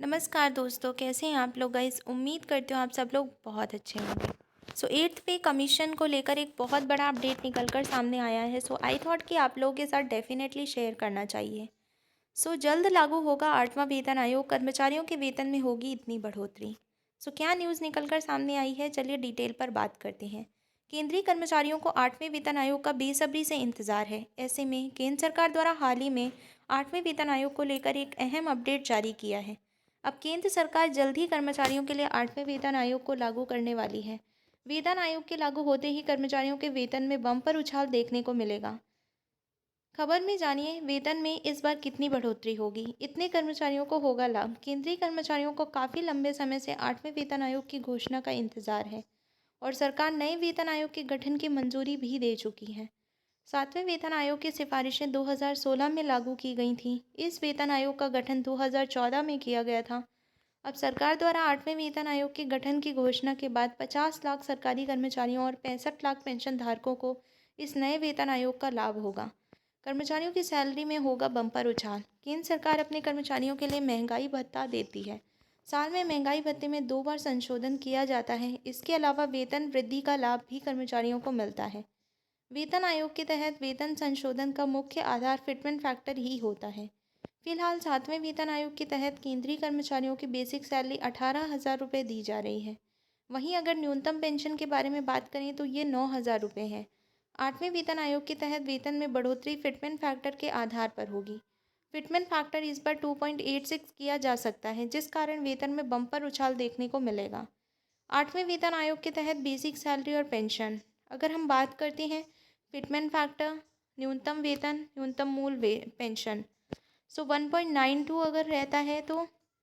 नमस्कार दोस्तों, कैसे हैं आप लोग गाइस। उम्मीद करती हूँ आप सब लोग बहुत अच्छे होंगे। सो एट्थ पे कमीशन को लेकर एक बहुत बड़ा अपडेट निकल कर सामने आया है। सो आई थॉट कि आप लोगों के साथ डेफिनेटली शेयर करना चाहिए। सो जल्द लागू होगा 8वां वेतन आयोग, कर्मचारियों के वेतन में होगी इतनी बढ़ोतरी। सो क्या न्यूज़ निकल कर सामने आई है, चलिए डिटेल पर बात करते हैं। केंद्रीय कर्मचारियों को 8वें वेतन आयोग का बेसब्री से इंतजार है। ऐसे में केंद्र सरकार द्वारा हाल ही में 8वें वेतन आयोग को लेकर एक अहम अपडेट जारी किया है। अब केंद्र सरकार जल्द ही कर्मचारियों के लिए 8वें वेतन आयोग को लागू करने वाली है। वेतन आयोग के लागू होते ही कर्मचारियों के वेतन में बम्पर उछाल देखने को मिलेगा। खबर में जानिए वेतन में इस बार कितनी बढ़ोतरी होगी, इतने कर्मचारियों को होगा लाभ। केंद्रीय कर्मचारियों को काफ़ी लंबे समय से 8वें वेतन आयोग की घोषणा का इंतजार है और सरकार नए वेतन आयोग के गठन की मंजूरी भी दे चुकी है। 7वें वेतन आयोग की सिफारिशें 2016 में लागू की गई थीं। इस वेतन आयोग का गठन 2014 में किया गया था। अब सरकार द्वारा 8वें वेतन आयोग के गठन की घोषणा के बाद 50 लाख सरकारी कर्मचारियों और 65 लाख पेंशन धारकों को इस नए वेतन आयोग का लाभ होगा। कर्मचारियों की सैलरी में होगा बम्पर उछाल। केंद्र सरकार अपने कर्मचारियों के लिए महंगाई भत्ता देती है। साल में महंगाई भत्ते में 2 बार संशोधन किया जाता है। इसके अलावा वेतन वृद्धि का लाभ भी कर्मचारियों को मिलता है। वेतन आयोग के तहत वेतन संशोधन का मुख्य आधार फिटमेंट फैक्टर ही होता है। फिलहाल 7वें वेतन आयोग के तहत केंद्रीय कर्मचारियों की बेसिक सैलरी 18,000 रुपये दी जा रही है। वहीं अगर न्यूनतम पेंशन के बारे में बात करें तो ये 9,000 रुपये है। 8वें वेतन आयोग के तहत वेतन में बढ़ोतरी फिटमेंट फैक्टर के आधार पर होगी। फिटमेंट फैक्टर इस बार 2.86 किया जा सकता है, जिस कारण वेतन में बम्पर उछाल देखने को मिलेगा। 8वें वेतन आयोग के तहत बेसिक सैलरी और पेंशन, अगर हम बात करते हैं फिटमेंट फैक्टर, न्यूनतम वेतन, न्यूनतम मूल पेंशन। सो 1.92 अगर रहता है तो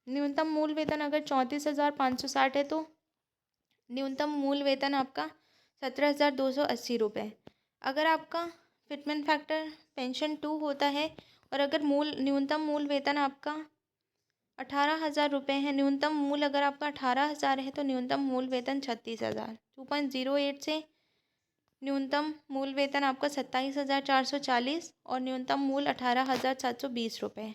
न्यूनतम मूल वेतन अगर 34,560 है तो न्यूनतम मूल वेतन आपका 17,280 रुपये। अगर आपका फिटमेंट फैक्टर पेंशन 2 होता है और अगर न्यूनतम मूल वेतन आपका 18,000 रुपये है, न्यूनतम मूल अगर आपका 18,000 है तो न्यूनतम मूल वेतन 36,000। 2.08 से न्यूनतम मूल वेतन आपका 27,440 और न्यूनतम मूल 18,720 रुपये।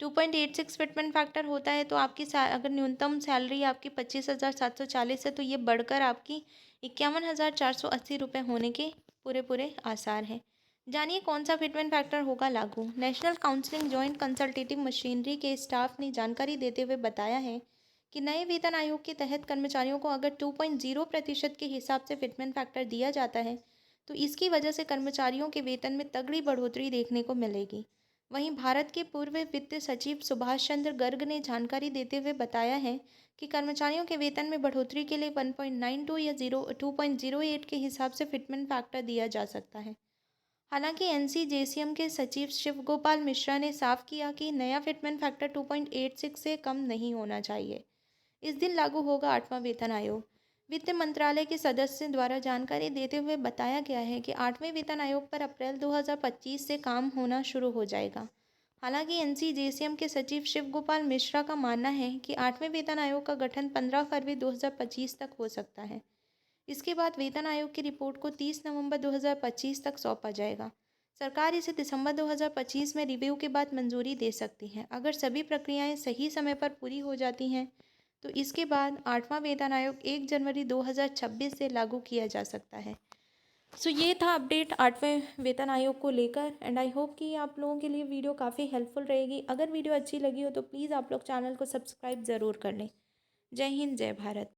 2.86 फिटमेंट फैक्टर होता है तो आपकी अगर न्यूनतम सैलरी आपकी 25,740 है तो ये बढ़कर आपकी 51,480 रुपये होने के पूरे आसार हैं। जानिए कौन सा फिटमेंट फैक्टर होगा लागू। National counselling joint consultative machinery के स्टाफ ने जानकारी देते हुए बताया है कि नए वेतन आयोग के तहत कर्मचारियों को अगर 2.0% के हिसाब से फिटमेंट फैक्टर दिया जाता है तो इसकी वजह से कर्मचारियों के वेतन में तगड़ी बढ़ोतरी देखने को मिलेगी। वहीं भारत के पूर्व वित्त सचिव सुभाष चंद्र गर्ग ने जानकारी देते हुए बताया है कि कर्मचारियों के वेतन में बढ़ोतरी के लिए 1.92 या 2.08 के हिसाब से फिटमेंट फैक्टर दिया जा सकता है। हालांकि एनसीजेसीएम के सचिव शिव गोपाल मिश्रा ने साफ किया कि नया फिटमेंट फैक्टर 2.86 से कम नहीं होना चाहिए। इस दिन लागू होगा 8वां वेतन आयोग। वित्त मंत्रालय के सदस्य द्वारा जानकारी देते हुए बताया गया है कि 8वें वेतन आयोग पर अप्रैल 2025 से काम होना शुरू हो जाएगा। हालांकि एनसीजेसीएम के सचिव शिव गोपाल मिश्रा का मानना है कि 8वें वेतन आयोग का गठन 15 फरवरी 2025 तक हो सकता है। इसके बाद वेतन आयोग की रिपोर्ट को 30 नवंबर 2025 तक सौंपा जाएगा। सरकार इसे दिसंबर 2025 में रिव्यू के बाद मंजूरी दे सकती है। अगर सभी प्रक्रियाएं सही समय पर पूरी हो जाती हैं तो इसके बाद 8वां वेतन आयोग 1 जनवरी 2026 से लागू किया जा सकता है। सो ये था अपडेट 8वें वेतन आयोग को लेकर एंड आई होप कि आप लोगों के लिए वीडियो काफ़ी हेल्पफुल रहेगी। अगर वीडियो अच्छी लगी हो तो प्लीज़ आप लोग चैनल को सब्सक्राइब ज़रूर कर लें। जय हिंद, जय भारत।